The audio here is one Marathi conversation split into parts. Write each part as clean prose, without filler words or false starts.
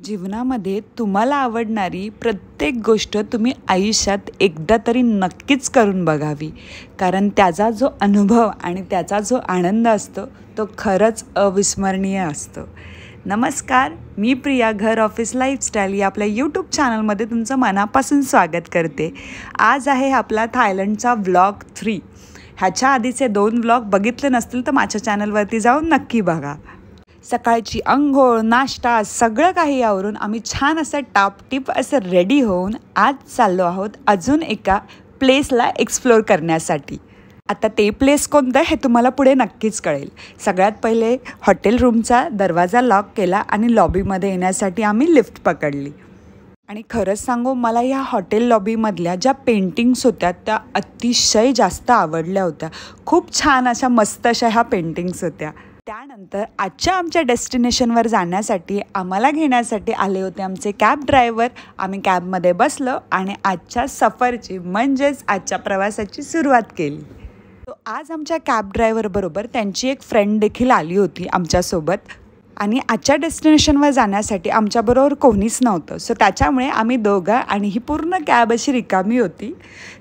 जीवनामध्ये तुम्हाला आवडणारी प्रत्येक गोष्ट तुम्ही आयुष्यात एकदा तरी नक्कीच करून बघावी, कारण त्याचा जो अनुभव आणि त्याचा जो आनंद असतो तो खरंच अविस्मरणीय असतो. नमस्कार, मी प्रिया घर ऑफिस लाईफस्टाईल या आपल्या यूट्यूब चॅनलमध्ये तुमचं मनापासून स्वागत करते. आज आहे आपला थायलंडचा व्लॉग 3. ह्याच्या आधीचे 2 व्लॉग बघितले नसतील तर माझ्या चॅनलवरती जाऊन नक्की बघा. सकाळची अंघोळ, नाश्ता सगळं काही आवरून आम्ही छान असं टापटीप असं रेडी होऊन आज चाललो आहोत अजून एका प्लेसला एक्सप्लोअर करण्यासाठी. आता ते प्लेस कोणतं हे तुम्हाला पुढे नक्कीच कळेल. सगळ्यात पहिले हॉटेल रूमचा दरवाजा लॉक केला आणि लॉबीमध्ये येण्यासाठी आम्ही लिफ्ट पकडली. आणि खरंच सांगू, मला ह्या हॉटेल लॉबीमधल्या ज्या पेंटिंग्स होत्या त्या अतिशय जास्त आवडल्या होत्या. खूप छान अशा मस्त अशा ह्या पेंटिंग्स होत्या. त्यानंतर आजच्या आमच्या डेस्टिनेशनवर जाण्यासाठी आम्हाला घेण्यासाठी आले होते आमचे कॅब ड्रायव्हर. आम्ही कॅबमध्ये बसलो आणि आजच्या सफरची म्हणजेच आजच्या प्रवासाची सुरुवात केली. तो आज आमच्या कॅब ड्रायव्हरबरोबर त्यांची एक फ्रेंड देखील आली होती आमच्यासोबत. आणि आजच्या डेस्टिनेशनवर जाण्यासाठी आमच्याबरोबर कोणीच नव्हतं. सो त्याच्यामुळे आम्ही दोघं आणि ही पूर्ण कॅब अशी रिकामी होती.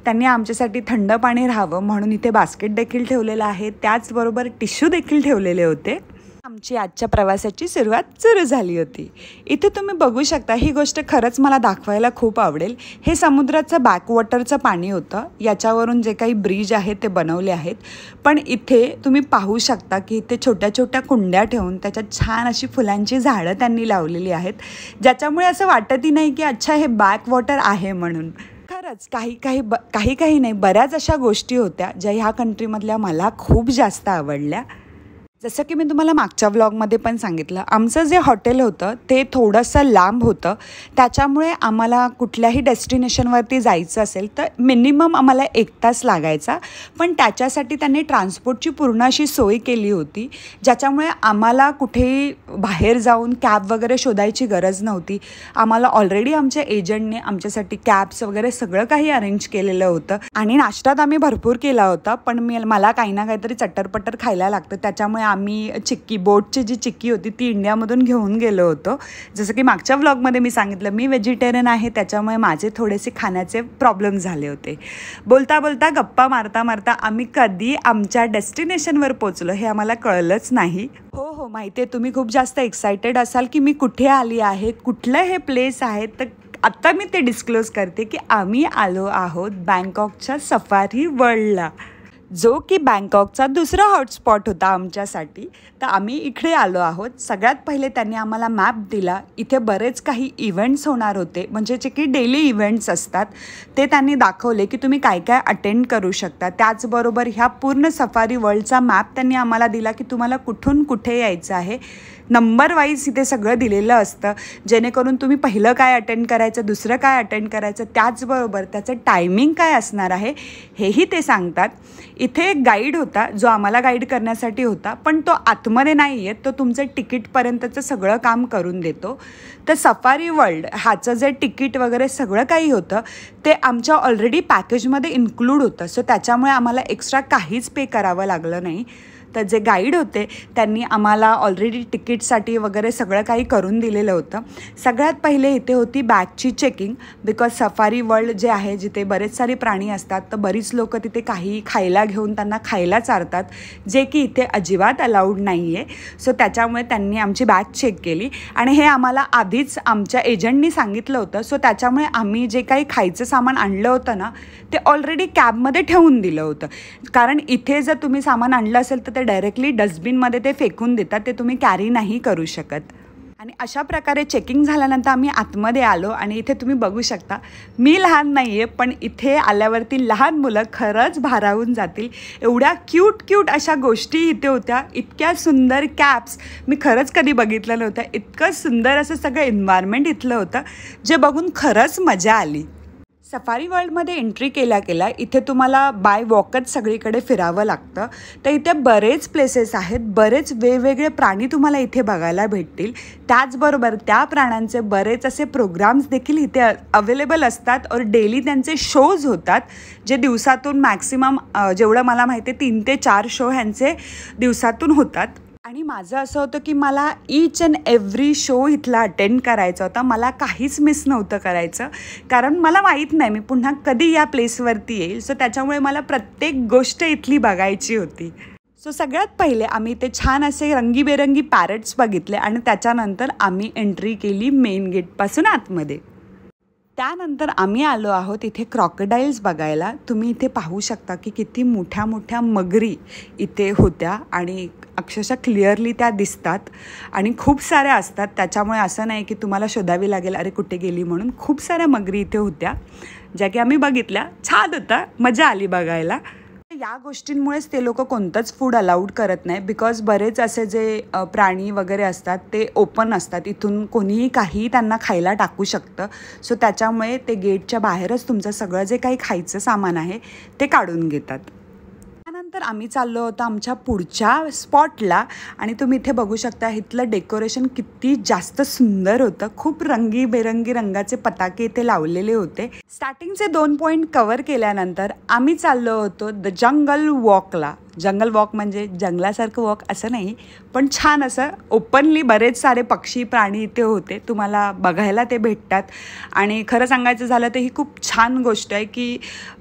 त्यांनी आमच्यासाठी थंड पाणी राहावं म्हणून इथे बास्केट देखील ठेवलेलं आहे, त्याचबरोबर टिश्यू देखील ठेवलेले होते. आमची आजच्या प्रवासाची सुरुवात सुरू झाली होती. इथे तुम्ही बघू शकता, ही गोष्ट खरंच मला दाखवायला खूप आवडेल. हे समुद्राचं बॅकवॉटरचं पाणी होतं. याच्यावरून जे काही ब्रिज आहे ते बनवले आहेत. पण इथे तुम्ही पाहू शकता की इथे छोट्या छोट्या कुंड्या ठेवून त्याच्यात छान अशी फुलांची झाडं त्यांनी लावलेली आहेत, ज्याच्यामुळे असं वाटतही नाही की अच्छा हे बॅकवॉटर आहे म्हणून. खरंच काही नाही, बऱ्याच अशा गोष्टी होत्या ज्या ह्या कंट्रीमधल्या मला खूप जास्त आवडल्या. जसं की मी तुम्हाला मागच्या व्लॉगमध्ये पण सांगितलं, आमचं जे हॉटेल होतं ते थोडंसं लांब होतं. त्याच्यामुळे आम्हाला कुठल्याही डेस्टिनेशनवरती जायचं असेल तर मिनिमम आम्हाला 1 तास लागायचा. पण त्याच्यासाठी त्यांनी ट्रान्सपोर्टची पूर्ण अशी सोय केली होती, ज्याच्यामुळे आम्हाला कुठेही बाहेर जाऊन कॅब वगैरे शोधायची गरज नव्हती. आम्हाला ऑलरेडी आमच्या एजंटने आमच्यासाठी कॅब्स वगैरे सगळं काही अरेंज केलेलं होतं. आणि नाश्त्यात आम्ही भरपूर केला होता, पण मला काही ना काहीतरी चटरपटर खायला लागतं. त्याच्यामुळे आम्ही चिक्की, बोटची जी चिक्की होती ती इंडियामधून घेऊन गेलो होतो. जसं की मागच्या व्लॉगमध्ये मी सांगितलं, मी व्हेजिटेरियन आहे, त्याच्यामुळे माझे थोडेसे खाण्याचे प्रॉब्लेम झाले होते. बोलता बोलता गप्पा मारता मारता आम्ही कधी आमच्या डेस्टिनेशनवर पोचलो हे आम्हाला कळलंच नाही. हो, माहिती आहे तुम्ही खूप जास्त एक्सायटेड असाल की मी कुठे आली आहे, कुठलं हे प्लेस आहे. तर आत्ता मी ते डिस्क्लोज करते की आम्ही आलो आहोत बँकॉकच्या सफारी वर्ल्डला, जो की बँकॉकचा दुसरा हॉटस्पॉट होता आमच्यासाठी. तर आम्ही इकडे आलो आहोत. सगळ्यात पहिले त्यांनी आम्हाला मॅप दिला. इथे बरेच काही इव्हेंट्स होणार होते, म्हणजे जे की डेली इव्हेंट्स असतात ते त्यांनी दाखवले की तुम्ही काय काय अटेंड करू शकता. त्याचबरोबर ह्या पूर्ण सफारी वर्ल्डचा मॅप त्यांनी आम्हाला दिला की तुम्हाला कुठून कुठे यायचं आहे. नंबर वाईज इथे सगळं दिलेलं असतं, जेणेकरून तुम्ही पहिलं काय अटेंड करायचं, दुसरं काय अटेंड करायचं, त्याचबरोबर त्याचं टायमिंग काय असणार आहे हेही ते सांगतात. इथे एक गाईड होता जो आम्हाला गाईड करण्यासाठी होता, पण तो आतमध्ये नाही आहे, तो तुमचं तिकीटपर्यंतचं सगळं काम करून देतो. तर सफारी वर्ल्ड ह्याचं जे तिकीट वगैरे सगळं काही होतं ते आमच्या ऑलरेडी पॅकेजमध्ये इन्क्लूड होतं. सो त्याच्यामुळे आम्हाला एक्स्ट्रा काहीच पे करावं लागलं नाही. तर जे गाईड होते त्यांनी आम्हाला ऑलरेडी तिकीटसाठी वगैरे सगळं काही करून दिलेलं होतं. सगळ्यात पहिले इथे होती बॅगची चेकिंग, बिकॉज सफारी वर्ल्ड जे आहे जिथे बरेच सारे प्राणी असतात, तर बरीच लोकं तिथे काही खायला घेऊन त्यांना खायला चारतात, जे की इथे अजिबात अलाउड नाही आहे. सो त्याच्यामुळे त्यांनी आमची बॅग चेक केली आणि हे आम्हाला आधीच आमच्या एजंटनी सांगितलं होतं. सो त्याच्यामुळे आम्ही जे काही खायचं सामान आणलं होतं ना ते ऑलरेडी कॅबमध्ये ठेवून दिलं होतं, कारण इथे जर तुम्ही सामान आणलं असेल तर ते डायरेक्टली डस्टबिनमध्ये ते फेकून देतात, ते तुम्ही कॅरी नाही करू शकत. आणि अशा प्रकारे चेकिंग झाल्यानंतर आम्ही आतमध्ये आलो आणि इथे तुम्ही बघू शकता, मी लहान नाही आहे पण इथे आल्यावरती लहान मुलं खरंच भारावून जातील एवढ्या क्यूट अशा गोष्टी इथे होत्या. इतक्या सुंदर कॅप्स मी खरंच कधी बघितलं नव्हतं. इतकं सुंदर असं सगळं एन्व्हायरमेंट इथलं होतं, जे बघून खरंच मजा आली. सफारी वर्ल्डमध्ये एंट्री केल्या इथे तुम्हाला बाय वॉकच सगळीकडे फिरावं लागतं. तर इथे बरेच प्लेसेस आहेत, बरेच वेगवेगळे प्राणी तुम्हाला इथे बघायला भेटतील. त्याचबरोबर त्या प्राण्यांचे बरेच असे प्रोग्राम्स देखील इथे अवेलेबल असतात और डेली त्यांचे शोज होतात, जे दिवसातून मॅक्सिमम जेवढं मला माहिती आहे 3 ते 4 शो ह्यांचे दिवसातून होतात. आणि माझं असं होतं की मला ईच अँड एव्हरी शो इथला अटेंड करायचा होता. मला काहीच मिस नव्हतं करायचं, कारण मला माहीत नाही मी पुन्हा कधी या प्लेसवरती येईल. सो त्याच्यामुळे मला प्रत्येक गोष्ट इथली बघायची होती. सो सगळ्यात पहिले आम्ही ते छान असे रंगीबेरंगी पॅरेट्स बघितले आणि त्याच्यानंतर आम्ही एंट्री केली मेन गेटपासून आतमध्ये. त्यानंतर आम्ही आलो आहोत इथे क्रॉकोडाईल्स बघायला. तुम्ही इथे पाहू शकता की किती मोठ्या मोठ्या मगरी इथे होत्या आणि अक्षरशः क्लिअरली त्या दिसतात आणि खूप साऱ्या असतात. त्याच्यामुळे असं नाही की तुम्हाला शोधावी लागेल अरे कुठे गेली म्हणून. खूप साऱ्या मगरी इथे होत्या ज्या की आम्ही बघितल्या. छान होता, मजा आली बघायला. या गोष्टींमुळेच ते लोक कोणतंच फूड अलाउड करत नाही, बिकॉज बरेच असे जे प्राणी वगैरे असतात ते ओपन असतात. इथून कोणीही काही त्यांना खायला टाकू शकतं. सो त्याच्यामुळे ते गेटच्या बाहेरच तुमचं सगळं जे काही खायचं सामान आहे ते काढून घेतात. त्यानंतर आम्ही चाललो होतो आमच्या पुढच्या स्पॉटला आणि तुम्ही इथे बघू शकता इथलं डेकोरेशन किती जास्त सुंदर होतं. खूप रंगीबेरंगी रंगाचे पताके इथे लावलेले होते. स्टार्टिंगचे 2 पॉईंट कव्हर केल्यानंतर आम्ही चाललो होतो द जंगल वॉकला. जंगल वॉक म्हणजे जंगलासारखं वॉक असं नाही, पण छान असं ओपनली बरेच सारे पक्षी प्राणी इथे होते. तुम्हाला बघायला ते भेटतात आणि खरं सांगायचं झालं तर ही खूप छान गोष्ट आहे की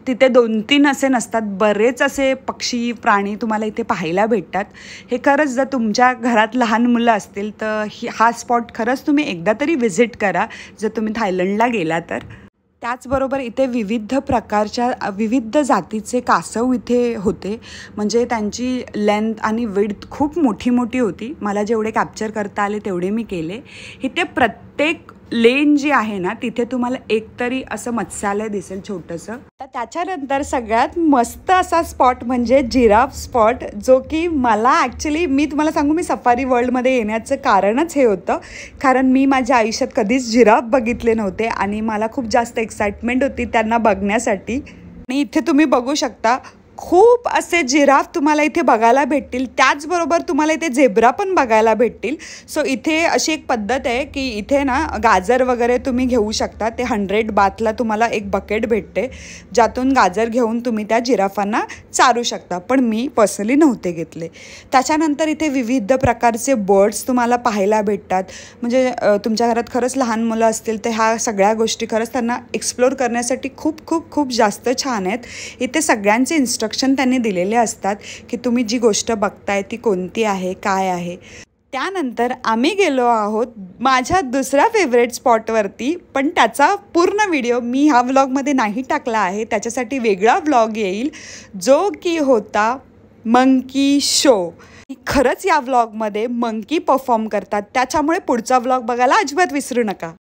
तिथे 2-3 असे नसतात, बरेच असे पक्षी प्राणी तुम्हाला इथे पाहायला भेटतात. हे खरंच जर तुमच्या घरात लहान मुलं असतील तर हा स्पॉट खरंच तुम्ही एकदा तरी व्हिजिट करा जर तुम्ही थायलंडला गेला तर. त्याचबरोबर इथे विविध प्रकारच्या विविध जातीचे कासव इथे होते. म्हणजे त्यांची लेंथ आणि विड्थ खूप मोठी मोठी होती. मला जेवढे कॅप्चर करता आले तेवढे मी केले. इथे प्रत्येक लेन जी आहे ना तिथे तुम्हाला एकतरी असं मत्स्यालय दिसेल छोटंसं. तर त्याच्यानंतर सगळ्यात मस्त असा स्पॉट म्हणजे जिराफ स्पॉट, जो की मला ॲक्च्युली मी तुम्हाला सांगू मी सफारी वर्ल्डमध्ये येण्याचं कारणच हे होतं, कारण मी माझ्या आयुष्यात कधीच जिराफ बघितले नव्हते आणि मला खूप जास्त एक्साइटमेंट होती त्यांना बघण्यासाठी. आणि इथे तुम्ही बघू शकता खूप असे जिराफ तुम्हाला इथे बघायला भेटतील. त्याचबरोबर तुम्हाला इथे झेब्रा पण बघायला भेटतील. सो इथे अशी एक पद्धत आहे की इथे ना गाजर वगैरे तुम्ही घेऊ शकता. ते 100 बाथला तुम्हाला एक बकेट भेटते ज्यातून गाजर घेऊन तुम्ही त्या जिराफांना चारू शकता, पण मी पर्सनली नव्हते घेतले. त्याच्यानंतर इथे विविध प्रकारचे बर्ड्स तुम्हाला पाहायला भेटतात. म्हणजे तुमच्या घरात खरंच लहान मुलं असतील तर ह्या सगळ्या गोष्टी खरंच त्यांना एक्सप्लोर करण्यासाठी खूप खूप खूप जास्त छान आहेत. इथे सगळ्यांचे इन्स्ट्रक्शन त्यांनी दिलेले असतात की तुम्ही जी गोष्ट बघताय ती कोणती आहे, काय आहे. त्यानंतर आम्ही गेलो आहोत माझ्या दुसऱ्या फेवरेट स्पॉटवरती, पण त्याचा पूर्ण व्हिडिओ मी ह्या व्लॉगमध्ये नाही टाकला आहे. त्याच्यासाठी वेगळा व्लॉग येईल जो की होता मंकी शो. खरंच या व्लॉगमध्ये मंकी परफॉर्म करतात, त्याच्यामुळे पुढचा व्लॉग बघायला अजिबात विसरू नका.